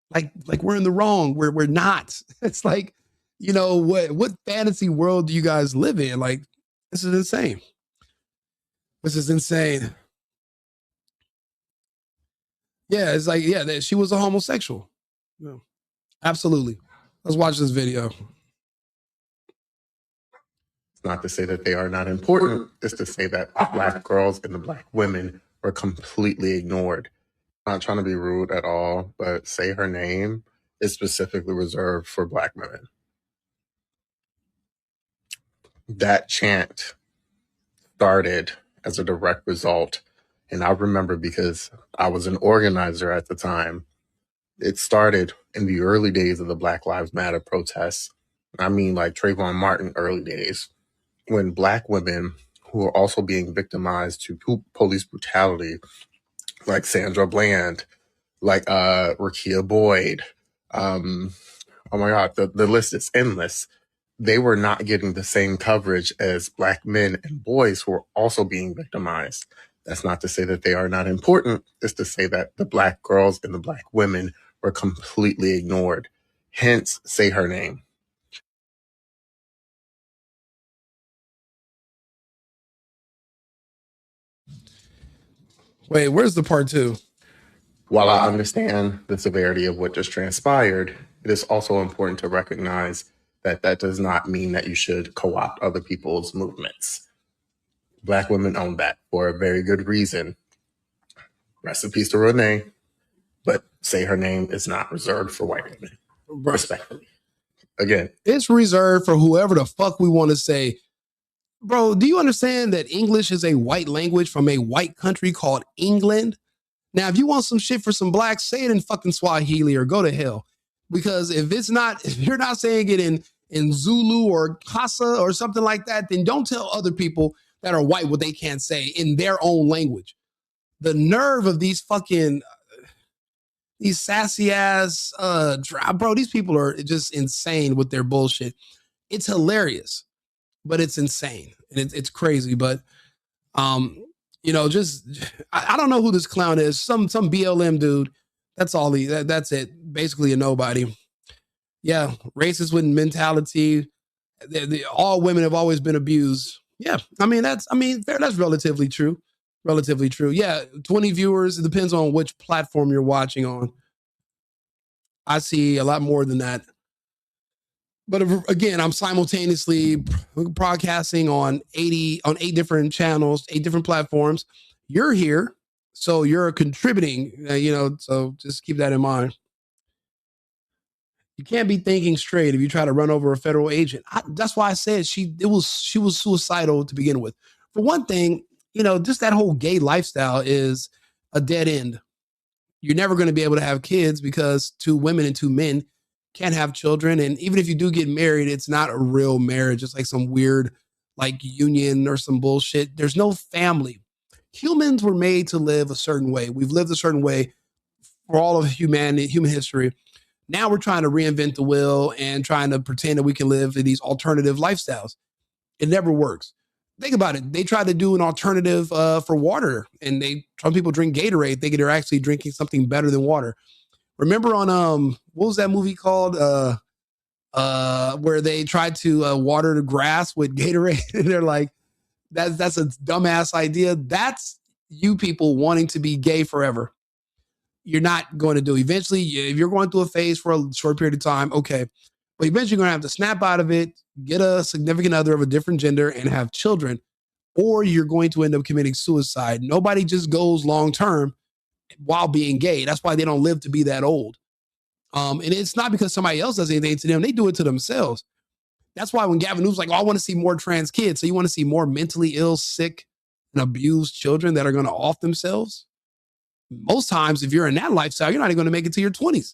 like we're in the wrong. We're not. It's like, you know, what fantasy world do you guys live in? Like, this is insane. This is insane. Yeah, it's like, yeah, she was a homosexual. Yeah, absolutely. Let's watch this video. It's not to say that they are not important. It's to say that Black girls and the Black women were completely ignored. I'm not trying to be rude at all, but say her name is specifically reserved for Black women. That chant started as a direct result. And I remember because I was an organizer at the time. It started in the early days of the Black Lives Matter protests. I mean, like Trayvon Martin early days, when Black women who were also being victimized to police brutality, like Sandra Bland, like Rakia Boyd, oh my God, the list is endless. They were not getting the same coverage as Black men and boys who were also being victimized. That's not to say that they are not important. It's to say that the Black girls and the Black women were completely ignored. Hence, say her name. Wait, where's the part two? While I understand the severity of what just transpired, it is also important to recognize that that does not mean that you should co-opt other people's movements. Black women own that for a very good reason. Rest in peace to Renee, but say her name is not reserved for white women. Respectfully. Again, it's reserved for whoever the fuck we want to say. Bro, do you understand that English is a white language from a white country called England? Now, if you want some shit for some blacks, say it in fucking Swahili or go to hell. Because if you're not saying it in Zulu or Xhosa or something like that, then don't tell other people that are white what they can't say in their own language. The nerve of these fucking, these sassy ass, bro, these people are just insane with their bullshit. It's hilarious, but it's insane. And it's crazy. But, just, I don't know who this clown is. Some BLM dude. That's all that's it. Basically a nobody. Yeah. Racist with mentality. All women have always been abused. Yeah. That's relatively true. Relatively true. Yeah. 20 viewers. It depends on which platform you're watching on. I see a lot more than that. But again, I'm simultaneously broadcasting on 8 different channels, 8 different platforms. You're here, so you're contributing, so just keep that in mind. You can't be thinking straight if you try to run over a federal agent. That's why I said she was suicidal to begin with. For one thing, just that whole gay lifestyle is a dead end. You're never going to be able to have kids because 2 women and 2 men can't have children. And even if you do get married, it's not a real marriage. It's like some weird union or some bullshit. There's no family. Humans were made to live a certain way. We've lived a certain way for all of human history. Now we're trying to reinvent the wheel and trying to pretend that we can live in these alternative lifestyles. It never works. Think about it. They tried to do an alternative for water, and some people drink Gatorade thinking they're actually drinking something better than water. Remember on what was that movie called? Where they tried to water the grass with Gatorade, and they're like, that's a dumbass idea. That's you people wanting to be gay forever. You're not going to do. Eventually, if you're going through a phase for a short period of time, okay, but eventually you're going to have to snap out of it, get a significant other of a different gender, and have children, or you're going to end up committing suicide. Nobody just goes long term while being gay. That's why they don't live to be that old. And it's not because somebody else does anything to them. They do it to themselves. That's why when Gavin Newsom's like, I want to see more trans kids. So you want to see more mentally ill, sick, and abused children that are going to off themselves? Most times, if you're in that lifestyle, you're not even going to make it to your 20s.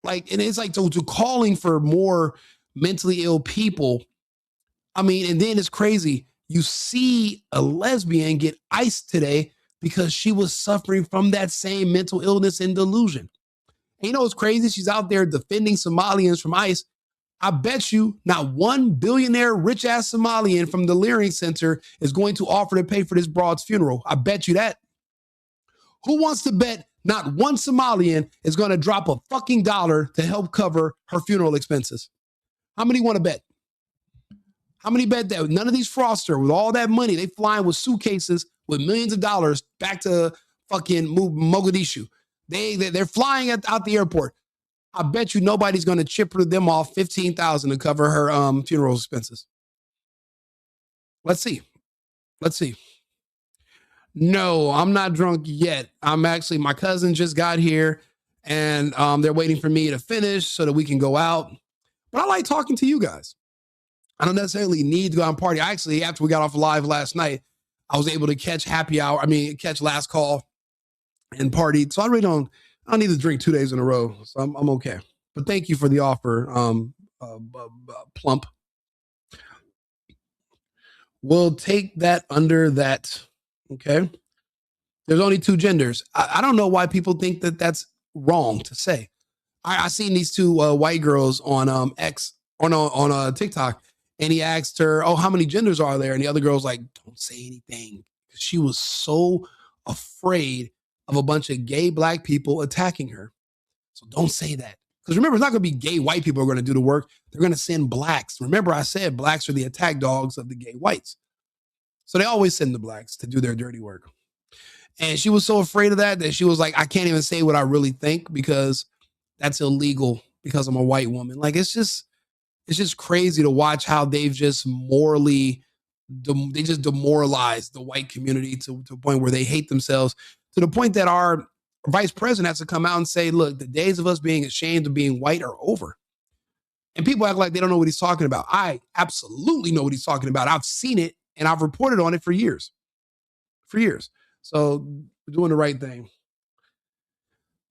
And it's like to calling for more mentally ill people. And then it's crazy. You see a lesbian get iced today because she was suffering from that same mental illness and delusion. And what's crazy? She's out there defending Somalians from ICE. I bet you not one billionaire rich ass Somalian from the Leering Center is going to offer to pay for this broad's funeral. I bet you that. Who wants to bet not one Somalian is going to drop a fucking dollar to help cover her funeral expenses? How many want to bet? How many bet that none of these fraudsters with all that money, they flying with suitcases with millions of dollars back to fucking Mogadishu. They're flying out the airport. I bet you nobody's going to chip them off $15,000 to cover her funeral expenses. Let's see. No, I'm not drunk yet. My cousin just got here and they're waiting for me to finish so that we can go out. But I like talking to you guys. I don't necessarily need to go out and party. Actually, after we got off live last night, I was able to catch catch last call and party. So I don't need to drink 2 days in a row. So I'm okay. But thank you for the offer, Plump. We'll take that under that. Okay. There's only 2 genders. I don't know why people think that that's wrong to say. I seen these 2 white girls on X or no, on TikTok, and he asked her, "Oh, how many genders are there?" And the other girl's like, "Don't say anything." She was so afraid of a bunch of gay black people attacking her. So don't say that. Because remember, it's not going to be gay white people who are going to do the work. They're going to send blacks. Remember, I said blacks are the attack dogs of the gay whites. So they always send the blacks to do their dirty work. And she was so afraid of that she was like, I can't even say what I really think because that's illegal because I'm a white woman. Like, it's just crazy to watch how they've just morally, they just demoralized the white community to a point where they hate themselves, to the point that our vice president has to come out and say, look, the days of us being ashamed of being white are over. And people act like they don't know what he's talking about. I absolutely know what he's talking about. I've seen it and I've reported on it for years. So we're doing the right thing.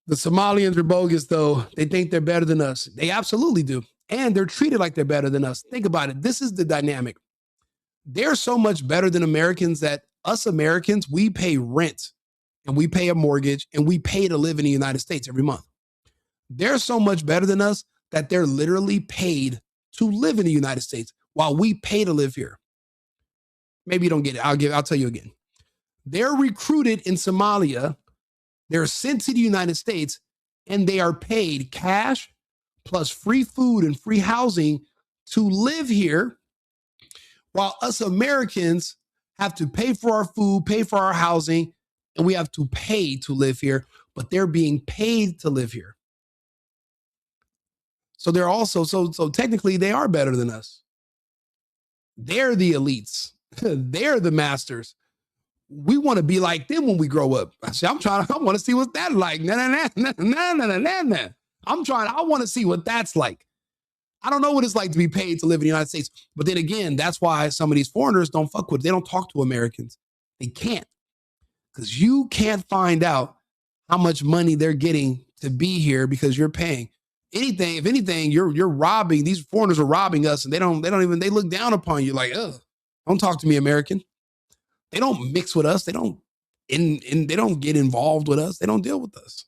The Somalians are bogus, though. They think they're better than us. They absolutely do. And they're treated like they're better than us. Think about it. This is the dynamic. They're so much better than Americans that us Americans, we pay rent and we pay a mortgage and we pay to live in the United States every month. They're so much better than us that they're literally paid to live in the United States while we pay to live here. Maybe you don't get it. I'll tell you again. They're recruited in Somalia. They're sent to the United States and they are paid cash plus free food and free housing to live here, while us Americans have to pay for our food, pay for our housing, and we have to pay to live here, but they're being paid to live here. So they're also, so technically they are better than us. They're the elites. They're the masters. We want to be like them when we grow up. I want to see what that's like. I want to see what that's like. I don't know what it's like to be paid to live in the United States. But then again, that's why some of these foreigners don't fuck with it. They don't talk to Americans. They can't. Because you can't find out how much money they're getting to be here because you're paying. If anything, you're robbing. These foreigners are robbing us, and they look down upon you like, ugh, don't talk to me, American. They don't mix with us. They don't get involved with us. They don't deal with us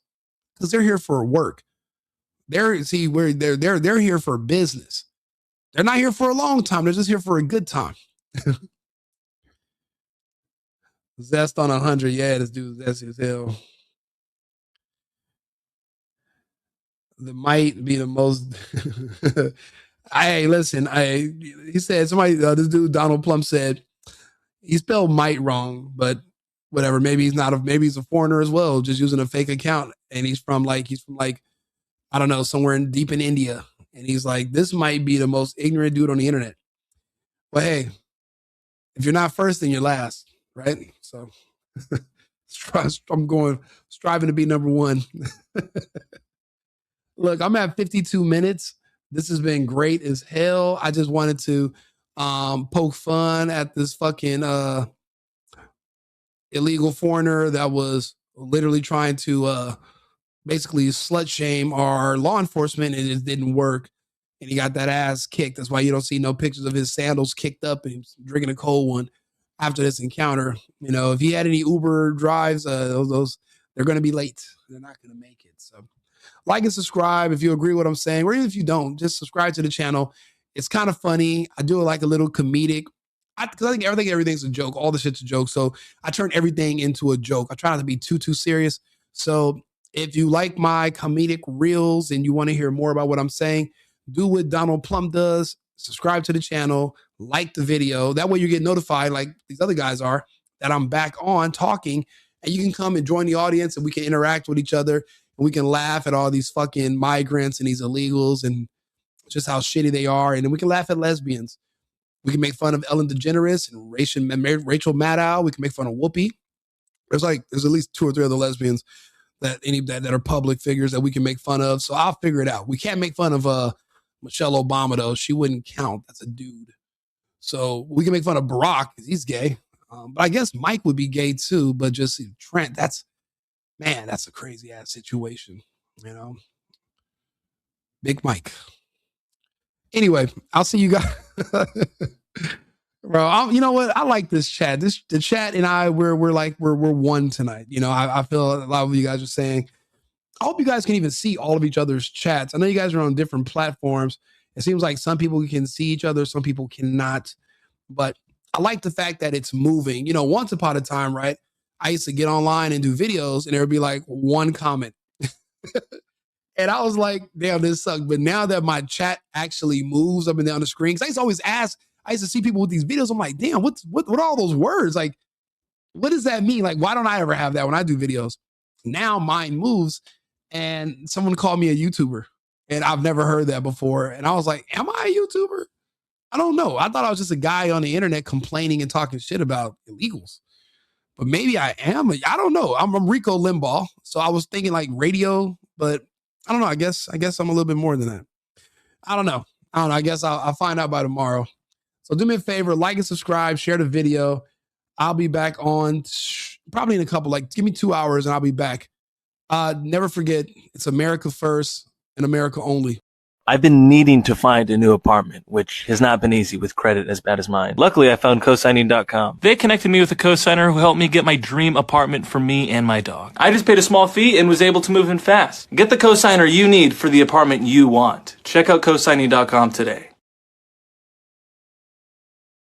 because they're here for work. They're here for business. They're not here for a long time. They're just here for a good time. Zest on 100. Yeah, this dude's zesty as hell. That might be the most. He said this dude Donald Plump said he spelled might wrong, but whatever. Maybe he's a foreigner as well, just using a fake account, and he's from like I don't know, somewhere deep in India, and he's like, this might be the most ignorant dude on the internet. But hey, if you're not first, then you're last, right? So I'm striving to be number one. Look, I'm at 52 minutes. This has been great as hell. I just wanted to poke fun at this fucking illegal foreigner that was literally trying to basically slut shame our law enforcement, and it didn't work. And he got that ass kicked. That's why you don't see no pictures of his sandals kicked up and he's drinking a cold one after this encounter. You know, if he had any Uber drives, those they're going to be late. They're not going to make it. So like and subscribe if you agree with what I'm saying, or even if you don't, just subscribe to the channel. It's kind of funny. I do it like a little comedic, because I think everything's a joke. All the shit's a joke. So I turn everything into a joke. I try not to be too serious. So if you like my comedic reels and you want to hear more about what I'm saying, do what Donald Plump does. Subscribe to the channel, like the video. That way you get notified, like these other guys are, that I'm back on talking, and you can come and join the audience and we can interact with each other and we can laugh at all these fucking migrants and these illegals and just how shitty they are. And then we can laugh at lesbians. We can make fun of Ellen DeGeneres and Rachel Maddow. We can make fun of Whoopi. There's at least 2 or 3 other lesbians that are public figures that we can make fun of. So I'll figure it out. We can't make fun of Michelle Obama though. She wouldn't count. That's a dude. So we can make fun of Barack because he's gay. But I guess Mike would be gay too. But just Trent, that's a crazy ass situation. You know, Big Mike. Anyway, I'll see you guys. Bro, you know what? I like this chat. The chat and I, we're one tonight. You know, I feel a lot of you guys are saying, I hope you guys can even see all of each other's chats. I know you guys are on different platforms. It seems like some people can see each other, some people cannot. But I like the fact that it's moving. You know, once upon a time, right, I used to get online and do videos and there would be like one comment. And I was like, damn, this sucks. But now that my chat actually moves up and down the screen, because I used to always ask, I used to see people with these videos. I'm like, damn, what are all those words? Like, what does that mean? Like, why don't I ever have that when I do videos? Now mine moves, and someone called me a YouTuber. And I've never heard that before. And I was like, am I a YouTuber? I don't know. I thought I was just a guy on the internet complaining and talking shit about illegals. But maybe I am. I don't know. I'm Rico Limbaugh. So I was thinking like radio, but I don't know. I guess I'm a little bit more than that. I don't know. I guess I'll find out by tomorrow. So do me a favor, like and subscribe, share the video. I'll be back on probably in a couple, like give me 2 hours and I'll be back. Never forget, it's America first and America only. I've been needing to find a new apartment, which has not been easy with credit as bad as mine. Luckily, I found cosigning.com. They connected me with a cosigner who helped me get my dream apartment for me and my dog. I just paid a small fee and was able to move in fast. Get the cosigner you need for the apartment you want. Check out cosigning.com today.